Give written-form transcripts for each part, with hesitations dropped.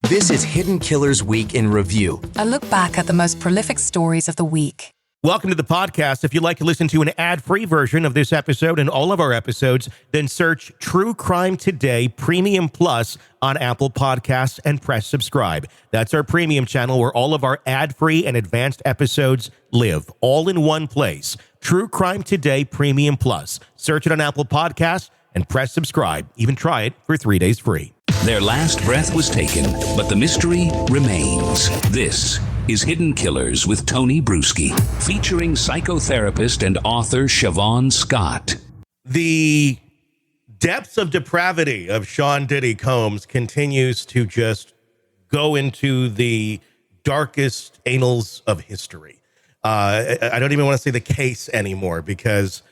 This is Hidden Killers Week in Review. A look back at the most prolific stories of the week. Welcome to the podcast. If you'd like to listen to an ad-free version of this episode and all of our episodes, then search True Crime Today Premium Plus on Apple Podcasts and press subscribe. That's our premium channel where all of our ad-free and advanced episodes live, all in one place. True Crime Today Premium Plus. Search it on Apple Podcasts and press subscribe. Even try it for 3 days free. Their last breath was taken, but the mystery remains. This is Hidden Killers with Tony Brueski, featuring psychotherapist and author Siobhan Scott. The depths of depravity of Sean Diddy Combs continues to just go into the darkest annals of history. I don't even want to say the case anymore because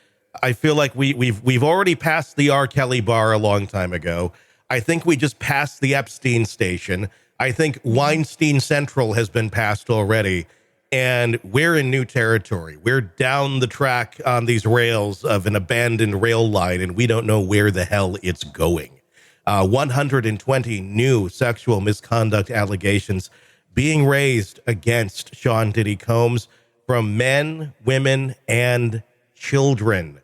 I feel like we've already passed the R. Kelly bar a long time ago. I think we just passed the Epstein station. I think Weinstein Central has been passed already, and we're in new territory. We're down the track on these rails of an abandoned rail line, and we don't know where the hell it's going. 120 new sexual misconduct allegations being raised against Sean Diddy Combs from men, women, and children.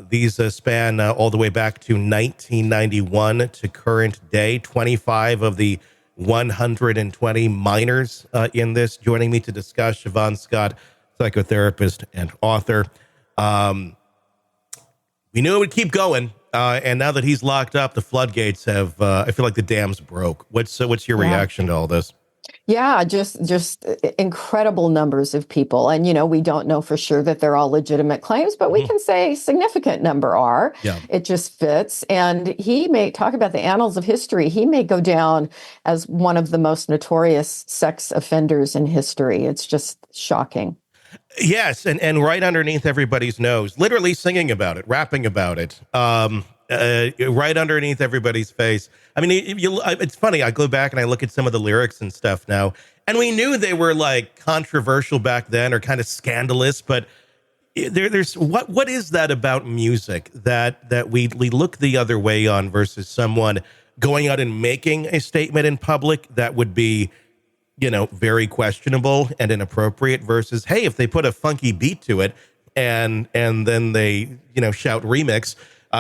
These span all the way back to 1991 to current day. 25 of the 120 minors in this. Joining me to discuss, Siobhan Scott, psychotherapist and author. We knew it would keep going, and now that he's locked up, the floodgates have. I feel like the dams broke. What's your reaction to all this? Yeah, just incredible numbers of people. And, we don't know for sure that they're all legitimate claims, but we can say significant number are. Yeah. It just fits. And he may talk about the annals of history. He may go down as one of the most notorious sex offenders in history. It's just shocking. Yes. And right underneath everybody's nose, literally singing about it, rapping about it. Right underneath everybody's face. I mean, it's funny. I go back and I look at some of the lyrics and stuff now, and we knew they were like controversial back then or kind of scandalous. But there's what is that about music that we look the other way on versus someone going out and making a statement in public that would be, very questionable and inappropriate versus, hey, if they put a funky beat to it and then they shout remix.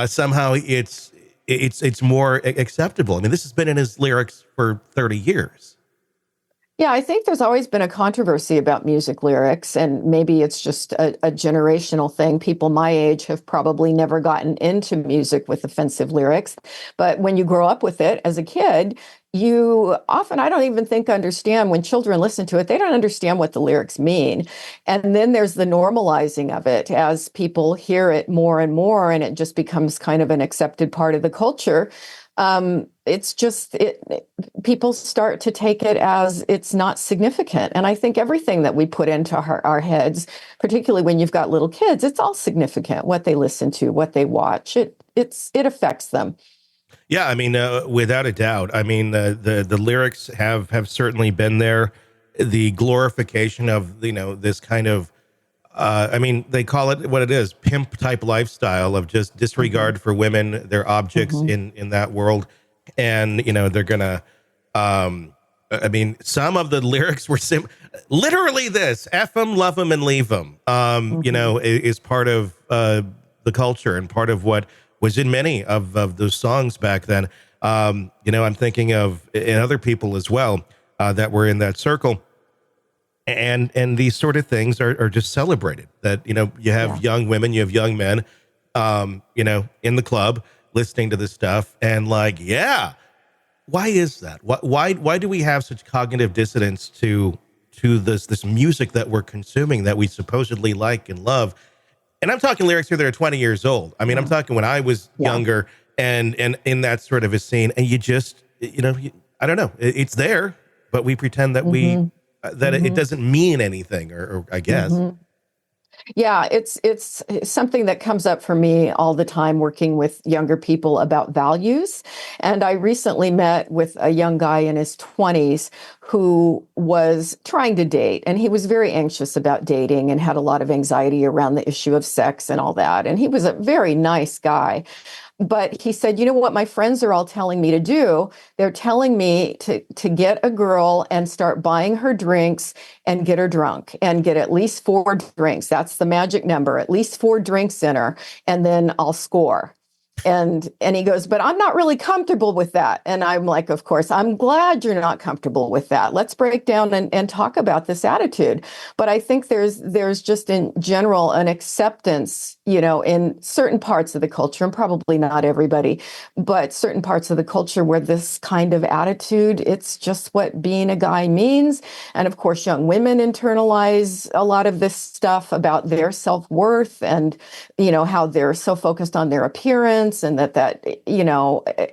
Somehow it's more acceptable. I mean, this has been in his lyrics for 30 years. Yeah, I think there's always been a controversy about music lyrics, and maybe it's just a generational thing. People my age have probably never gotten into music with offensive lyrics. But when you grow up with it as a kid, you often, I don't even think understand when children listen to it, they don't understand what the lyrics mean. And then there's the normalizing of it as people hear it more and more, and it just becomes kind of an accepted part of the culture. It's just, people start to take it as it's not significant. And I think everything that we put into our heads, particularly when you've got little kids, it's all significant, what they listen to, what they watch. It affects them. Yeah, I mean, without a doubt. I mean, the lyrics have certainly been there. The glorification of, this kind of, they call it what it is, pimp type lifestyle of just disregard for women, their objects in that world. And, they're going to, some of the lyrics were literally this, F them, love them, and leave them, is part of the culture and part of what was in many of those songs back then. I'm thinking of and other people as well that were in that circle. And these sort of things are just celebrated, that, you have young women, you have young men, in the club listening to this stuff and like, yeah, why is that? Why do we have such cognitive dissonance to this music that we're consuming that we supposedly like and love? And I'm talking lyrics here that are 20 years old. I mean, I'm talking when I was younger and in that sort of a scene, and you just, I don't know, it's there, but we pretend that it doesn't mean anything, or I guess. Yeah, it's something that comes up for me all the time working with younger people about values. And I recently met with a young guy in his 20s who was trying to date, and he was very anxious about dating and had a lot of anxiety around the issue of sex and all that. And he was a very nice guy. But he said, you know what my friends are all telling me to do? They're telling me to get a girl and start buying her drinks and get her drunk and get at least 4 drinks. That's the magic number, at least 4 drinks in her, and then I'll score. And he goes, but I'm not really comfortable with that. And I'm like, of course, I'm glad you're not comfortable with that. Let's break down and talk about this attitude. But I think there's just in general an acceptance, in certain parts of the culture, and probably not everybody, but certain parts of the culture where this kind of attitude, it's just what being a guy means. And of course, young women internalize a lot of this stuff about their self-worth and, how they're so focused on their appearance. And that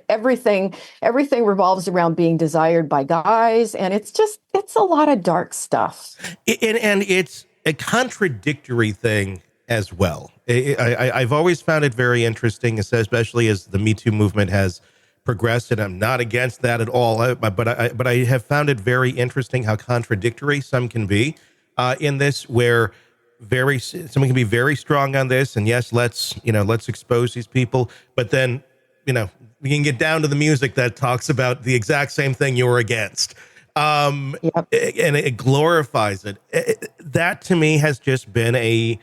everything revolves around being desired by guys, and it's a lot of dark stuff. And it's a contradictory thing as well. I've always found it very interesting, especially as the Me Too movement has progressed, and I'm not against that at all. But I have found it very interesting how contradictory some can be in this, where someone can be very strong on this, and yes, let's expose these people, but then we can get down to the music that talks about the exact same thing you're against, and it glorifies it. That to me has just been a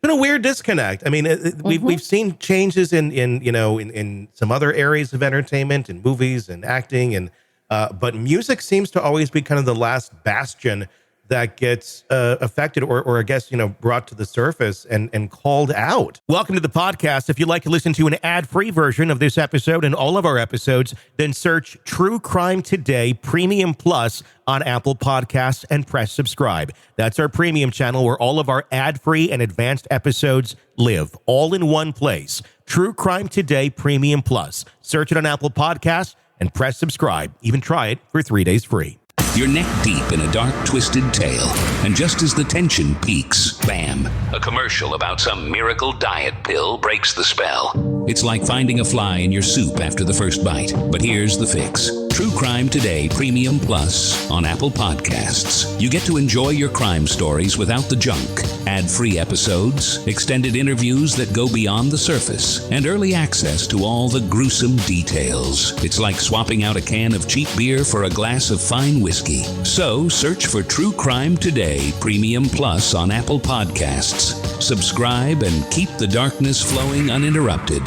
weird disconnect. I mean, we've seen changes in some other areas of entertainment and movies and acting, and but music seems to always be kind of the last bastion that gets affected or I guess, brought to the surface and called out. Welcome to the podcast. If you'd like to listen to an ad-free version of this episode and all of our episodes, then search True Crime Today Premium Plus on Apple Podcasts and press subscribe. That's our premium channel where all of our ad-free and advanced episodes live, all in one place. True Crime Today Premium Plus. Search it on Apple Podcasts and press subscribe. Even try it for 3 days free. You're neck deep in a dark, twisted tale, and just as the tension peaks, bam, a commercial about some miracle diet pill breaks the spell. It's like finding a fly in your soup after the first bite. But here's the fix. True Crime Today Premium Plus on Apple Podcasts. You get to enjoy your crime stories without the junk. Ad-free episodes, extended interviews that go beyond the surface, and early access to all the gruesome details. It's like swapping out a can of cheap beer for a glass of fine whiskey. So search for True Crime Today Premium Plus on Apple Podcasts. Subscribe and keep the darkness flowing uninterrupted.